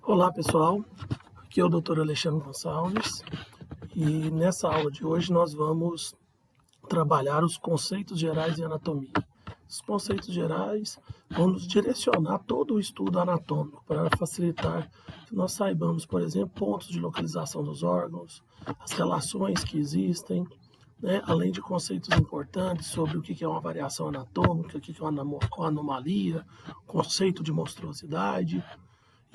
Olá pessoal, aqui é o Dr. Alexandre Gonçalves e nessa aula de hoje nós vamos trabalhar os conceitos gerais de anatomia. Os conceitos gerais vão nos direcionar todo o estudo anatômico para facilitar que nós saibamos, por exemplo, pontos de localização dos órgãos, as relações que existem, além de conceitos importantes sobre o que é uma variação anatômica, o que é uma anomalia, conceito de monstruosidade,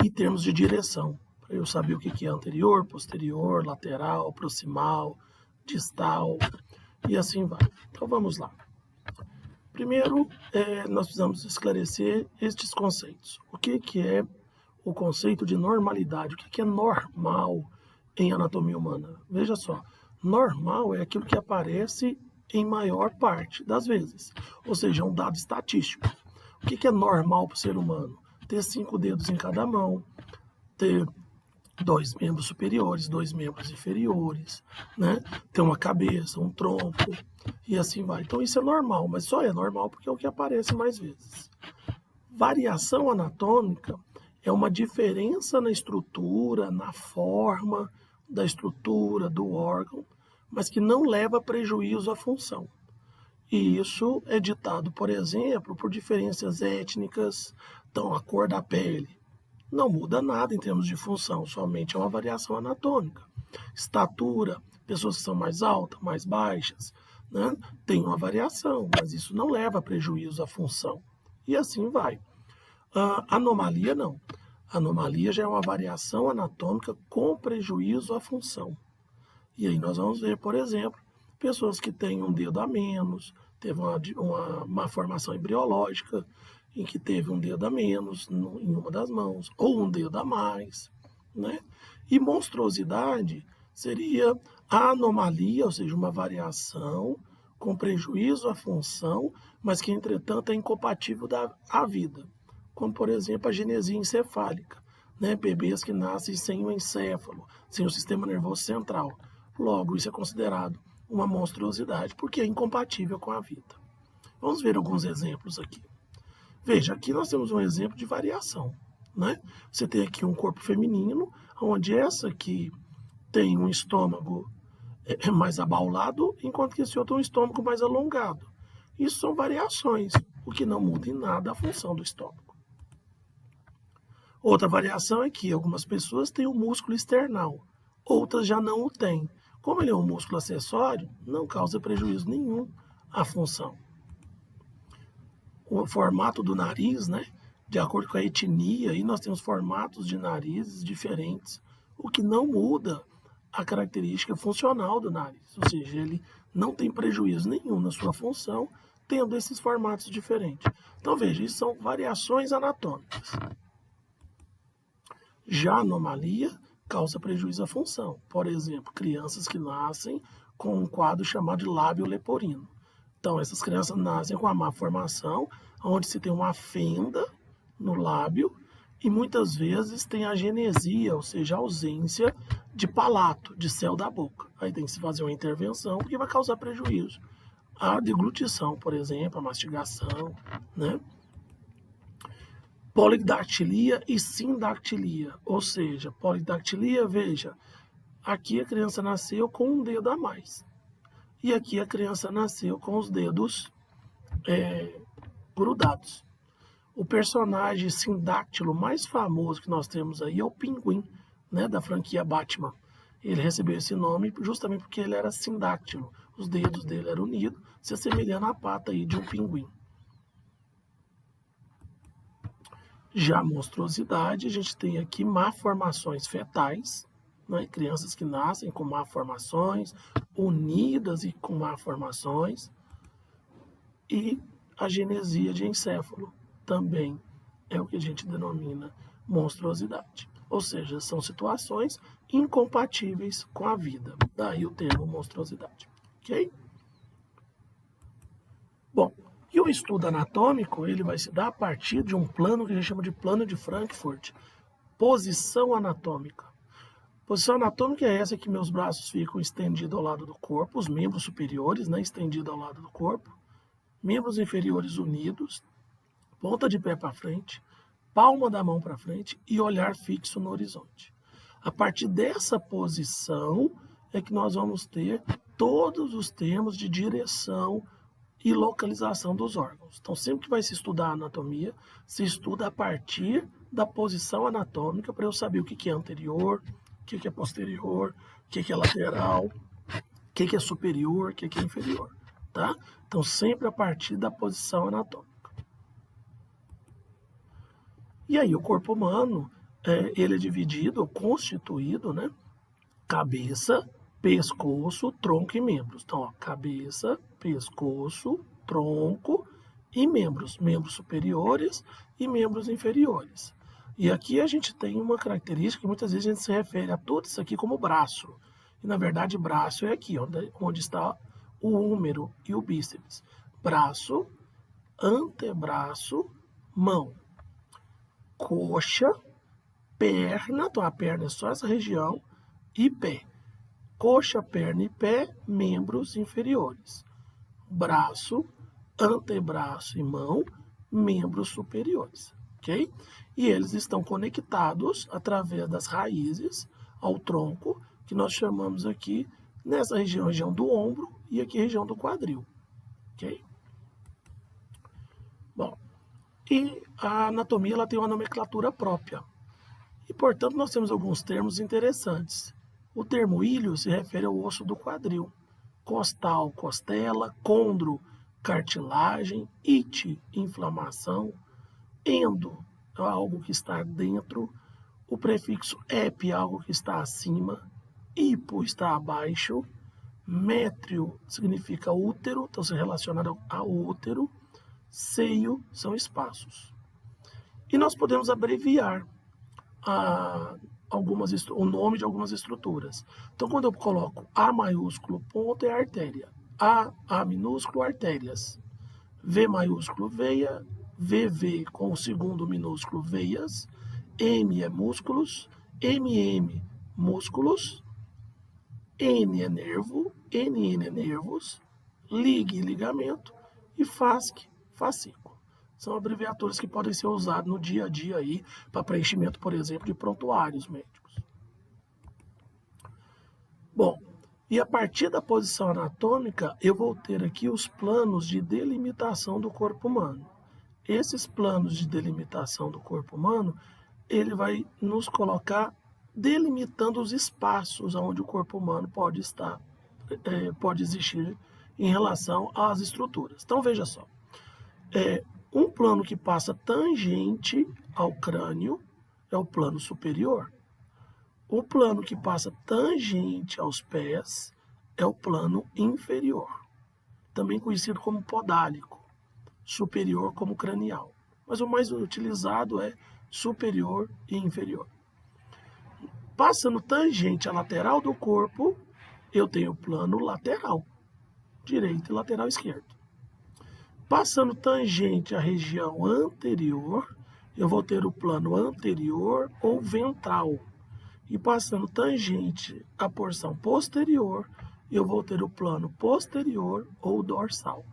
e termos de direção, para eu saber o que é anterior, posterior, lateral, proximal, distal e assim vai. Então vamos lá. Primeiro, nós precisamos esclarecer estes conceitos. O que é o conceito de normalidade? O que é normal em anatomia humana? Veja só, normal é aquilo que aparece em maior parte das vezes, ou seja, um dado estatístico. O que é normal para o ser humano? Ter 5 dedos em cada mão, ter 2 membros superiores, 2 membros inferiores, ter uma cabeça, um tronco e assim vai. Então isso é normal, mas só é normal porque é o que aparece mais vezes. Variação anatômica é uma diferença na estrutura, na forma da estrutura do órgão, mas que não leva a prejuízo à função. E isso é ditado, por exemplo, por diferenças étnicas, então a cor da pele não muda nada em termos de função, somente é uma variação anatômica. Estatura, pessoas que são mais altas, mais baixas, tem uma variação, mas isso não leva a prejuízo à função. E assim vai. Anomalia não. Anomalia já é uma variação anatômica com prejuízo à função. E aí nós vamos ver, por exemplo, pessoas que têm um dedo a menos, teve uma formação embriológica em que teve um dedo a menos em uma das mãos, ou um dedo a mais. E monstruosidade seria a anomalia, ou seja, uma variação com prejuízo à função, mas que, entretanto, é incompatível à vida. Como, por exemplo, a genesia encefálica. Bebês que nascem sem o encéfalo, sem o sistema nervoso central. Logo, isso é considerado uma monstruosidade, porque é incompatível com a vida. Vamos ver alguns exemplos aqui. Veja, aqui nós temos um exemplo de variação. Você tem aqui um corpo feminino, onde essa aqui tem um estômago mais abaulado, enquanto que esse outro tem um estômago mais alongado. Isso são variações, o que não muda em nada a função do estômago. Outra variação é que algumas pessoas têm o músculo external, outras já não o têm. Como ele é um músculo acessório, não causa prejuízo nenhum à função. O formato do nariz, de acordo com a etnia, aí nós temos formatos de narizes diferentes, o que não muda a característica funcional do nariz, ou seja, ele não tem prejuízo nenhum na sua função, tendo esses formatos diferentes. Então veja, isso são variações anatômicas. Já a anomalia causa prejuízo à função. Por exemplo, crianças que nascem com um quadro chamado de lábio leporino. Então, essas crianças nascem com a má formação, onde se tem uma fenda no lábio e muitas vezes tem a genesia, ou seja, a ausência de palato, de céu da boca. Aí tem que se fazer uma intervenção, porque vai causar prejuízo. A deglutição, por exemplo, a mastigação, Polidactilia e sindactilia, ou seja, polidactilia, veja, aqui a criança nasceu com um dedo a mais. E aqui a criança nasceu com os dedos grudados. O personagem sindáctilo mais famoso que nós temos aí é o Pinguim, da franquia Batman. Ele recebeu esse nome justamente porque ele era sindáctilo. Os dedos dele eram unidos, se assemelhando à pata aí de um pinguim. Já a monstruosidade, a gente tem aqui malformações fetais, crianças que nascem com malformações, unidas e com malformações, e a genesia de encéfalo também é o que a gente denomina monstruosidade. Ou seja, são situações incompatíveis com a vida. Daí o termo monstruosidade. Ok? Bom, e o estudo anatômico ele vai se dar a partir de um plano que a gente chama de plano de Frankfurt. Posição anatômica. Posição anatômica é essa que meus braços ficam estendidos ao lado do corpo, os membros superiores estendidos ao lado do corpo, membros inferiores unidos, ponta de pé para frente, palma da mão para frente e olhar fixo no horizonte. A partir dessa posição é que nós vamos ter todos os termos de direção e localização dos órgãos. Então, sempre que vai se estudar a anatomia, se estuda a partir da posição anatômica para eu saber o que é anterior, o que é posterior, o que é lateral, o que é superior, o que é inferior. Tá? Então, sempre a partir da posição anatômica. E aí, o corpo humano, ele é dividido, constituído, né? Cabeça, pescoço, tronco e membros. Então, ó, cabeça, pescoço, tronco e membros. Membros superiores e membros inferiores. E aqui a gente tem uma característica que muitas vezes a gente se refere a tudo isso aqui como braço. E, na verdade, braço é aqui, onde está o húmero e o bíceps. Braço, antebraço, mão. Coxa, perna, então a perna é só essa região, e pé. Coxa, perna e pé, membros inferiores. Braço, antebraço e mão, membros superiores. Ok? E eles estão conectados através das raízes ao tronco, que nós chamamos aqui, nessa região do ombro e aqui região do quadril. Ok? Bom, e a anatomia ela tem uma nomenclatura própria. E, portanto, nós temos alguns termos interessantes. O termo ilho se refere ao osso do quadril. Costal, costela. Condro, cartilagem. Ite, inflamação. Endo, é algo que está dentro. O prefixo ep, algo que está acima. Hipo, está abaixo. Métrio significa útero, então se relaciona ao útero. Seio são espaços. E nós podemos abreviar o nome de algumas estruturas. Então, quando eu coloco A maiúsculo, ponto, é artéria. A minúsculo, artérias. V maiúsculo, veia. VV com o segundo minúsculo, veias. M é músculos. MM, músculos. N é nervo. NN é nervos. Lig, ligamento. E fasc, fascículo. São abreviaturas que podem ser usadas no dia a dia aí para preenchimento, por exemplo, de prontuários médicos. Bom, e a partir da posição anatômica, eu vou ter aqui os planos de delimitação do corpo humano. Esses planos de delimitação do corpo humano, ele vai nos colocar delimitando os espaços onde o corpo humano pode estar, pode existir em relação às estruturas. Então, veja só. Um plano que passa tangente ao crânio é o plano superior. O plano que passa tangente aos pés é o plano inferior, também conhecido como podálico, superior como cranial. Mas o mais utilizado é superior e inferior. Passando tangente à lateral do corpo, eu tenho o plano lateral, direito e lateral esquerdo. Passando tangente à região anterior, eu vou ter o plano anterior ou ventral. E passando tangente à porção posterior, eu vou ter o plano posterior ou dorsal.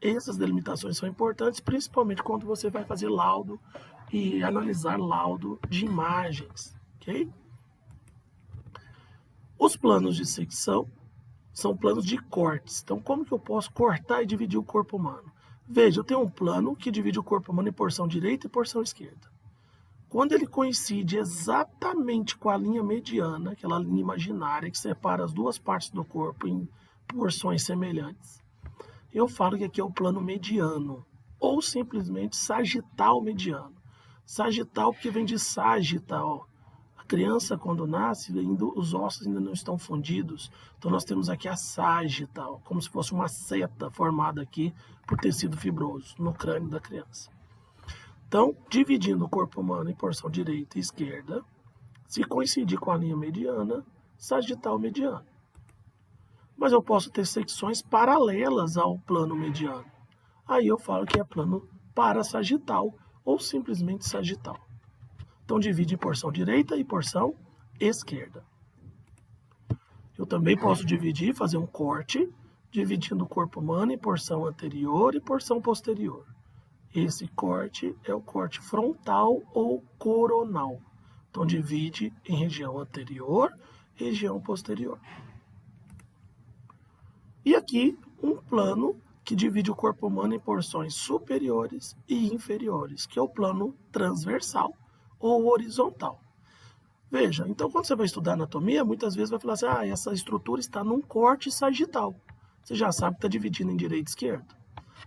Essas delimitações são importantes, principalmente quando você vai fazer laudo e analisar laudo de imagens. Okay? Os planos de secção são planos de cortes. Então, como que eu posso cortar e dividir o corpo humano? Veja, eu tenho um plano que divide o corpo humano em porção direita e porção esquerda. Quando ele coincide exatamente com a linha mediana, aquela linha imaginária que separa as duas partes do corpo em porções semelhantes, eu falo que aqui é o plano mediano, ou simplesmente sagital mediano. Sagital porque vem de sagita, ó. A criança, quando nasce, os ossos ainda não estão fundidos. Então, nós temos aqui a sagita, como se fosse uma seta formada aqui por tecido fibroso no crânio da criança. Então, dividindo o corpo humano em porção direita e esquerda, se coincidir com a linha mediana, sagital mediano. Mas eu posso ter secções paralelas ao plano mediano. Aí eu falo que é plano parasagital ou simplesmente sagital. Então, divide em porção direita e porção esquerda. Eu também posso dividir, fazer um corte, dividindo o corpo humano em porção anterior e porção posterior. Esse corte é o corte frontal ou coronal. Então, divide em região anterior, região posterior. E aqui, um plano que divide o corpo humano em porções superiores e inferiores, que é o plano transversal ou horizontal. Veja, então quando você vai estudar anatomia, muitas vezes vai falar assim, essa estrutura está num corte sagital. Você já sabe que está dividindo em direita e esquerda.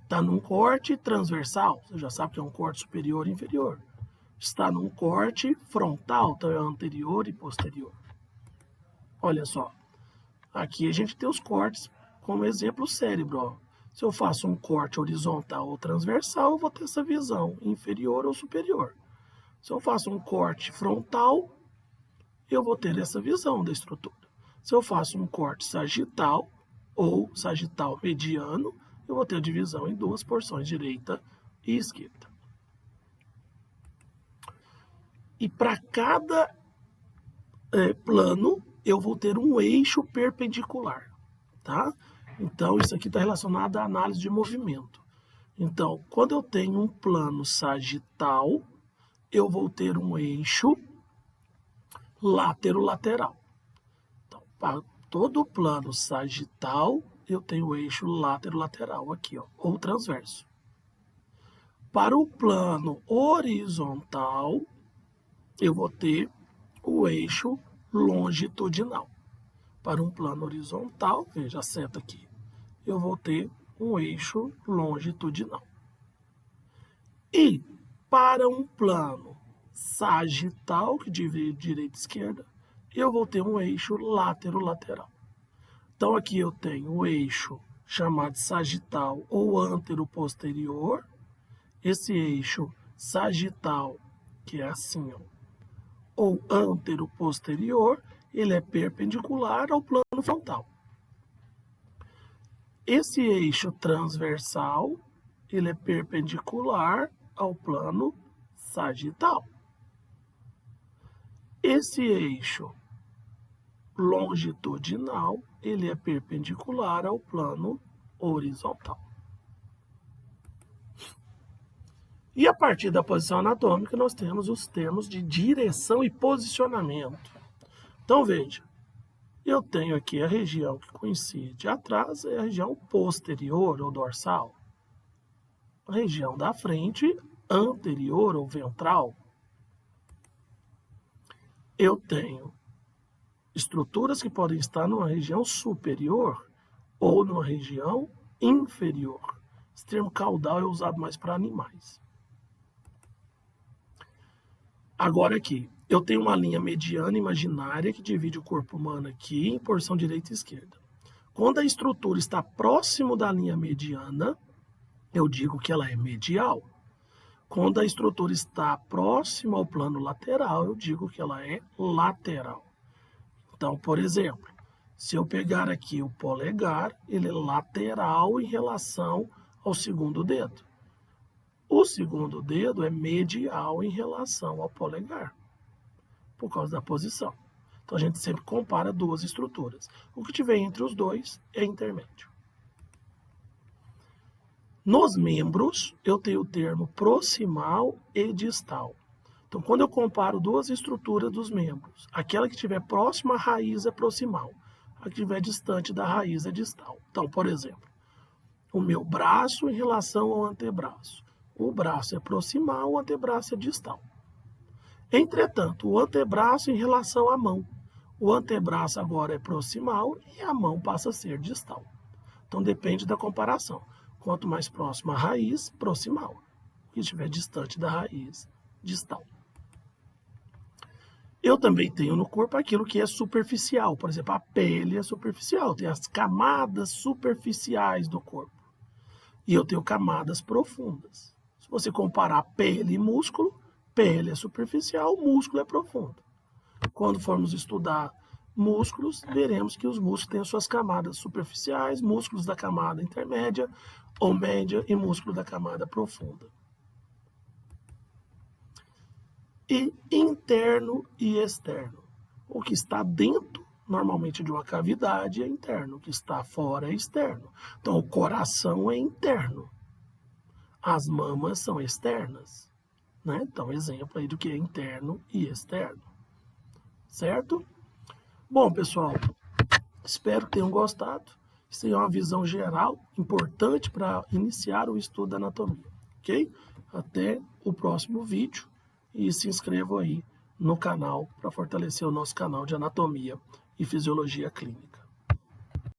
Está num corte transversal, você já sabe que é um corte superior e inferior. Está num corte frontal, então é anterior e posterior. Olha só, aqui a gente tem os cortes como exemplo o cérebro. Ó. Se eu faço um corte horizontal ou transversal, eu vou ter essa visão inferior ou superior. Se eu faço um corte frontal, eu vou ter essa visão da estrutura. Se eu faço um corte sagital ou sagital mediano, eu vou ter a divisão em duas porções, direita e esquerda. E para cada plano, eu vou ter um eixo perpendicular, tá? Então, isso aqui está relacionado à análise de movimento. Então, quando eu tenho um plano sagital, eu vou ter um eixo látero-lateral. Então, para todo plano sagital, eu tenho o eixo látero-lateral aqui, ó, ou transverso. Para o plano horizontal, eu vou ter o eixo longitudinal. Para um plano horizontal, veja a seta aqui, eu vou ter um eixo longitudinal. E para um plano sagital, que divide direita e esquerda, eu vou ter um eixo látero-lateral. Então, aqui eu tenho o eixo chamado sagital ou antero-posterior. Esse eixo sagital, que é assim, ó, ou antero-posterior, ele é perpendicular ao plano frontal. Esse eixo transversal, ele é perpendicular ao plano sagital. Esse eixo longitudinal, ele é perpendicular ao plano horizontal. E a partir da posição anatômica, nós temos os termos de direção e posicionamento. Então, veja, eu tenho aqui a região que coincide atrás, é a região posterior ou dorsal. A região da frente, anterior ou ventral. Eu tenho estruturas que podem estar numa região superior ou numa região inferior. Esse termo caudal é usado mais para animais. Agora aqui, eu tenho uma linha mediana imaginária que divide o corpo humano aqui em porção direita e esquerda. Quando a estrutura está próximo da linha mediana, eu digo que ela é medial. Quando a estrutura está próxima ao plano lateral, eu digo que ela é lateral. Então, por exemplo, se eu pegar aqui o polegar, ele é lateral em relação ao segundo dedo. O segundo dedo é medial em relação ao polegar, por causa da posição. Então, a gente sempre compara duas estruturas. O que tiver entre os dois é intermédio. Nos membros, eu tenho o termo proximal e distal. Então, quando eu comparo duas estruturas dos membros, aquela que estiver próxima à raiz é proximal, a que estiver distante da raiz é distal. Então, por exemplo, o meu braço em relação ao antebraço. O braço é proximal, o antebraço é distal. Entretanto, o antebraço em relação à mão. O antebraço agora é proximal e a mão passa a ser distal. Então, depende da comparação. Quanto mais próximo à raiz, proximal. O que estiver distante da raiz, distal. Eu também tenho no corpo aquilo que é superficial. Por exemplo, a pele é superficial. Tem as camadas superficiais do corpo. E eu tenho camadas profundas. Se você comparar pele e músculo, pele é superficial, músculo é profundo. Quando formos estudar músculos, veremos que os músculos têm as suas camadas superficiais, músculos da camada intermédia ou média e músculo da camada profunda. E interno e externo. O que está dentro, normalmente, de uma cavidade é interno, o que está fora é externo. Então, o coração é interno. as mamas são externas, né? Então, exemplo aí do que é interno e externo, certo? Bom, pessoal, espero que tenham gostado. Isso aí é uma visão geral importante para iniciar o estudo da anatomia, ok? Até o próximo vídeo e se inscrevam aí no canal para fortalecer o nosso canal de anatomia e fisiologia clínica.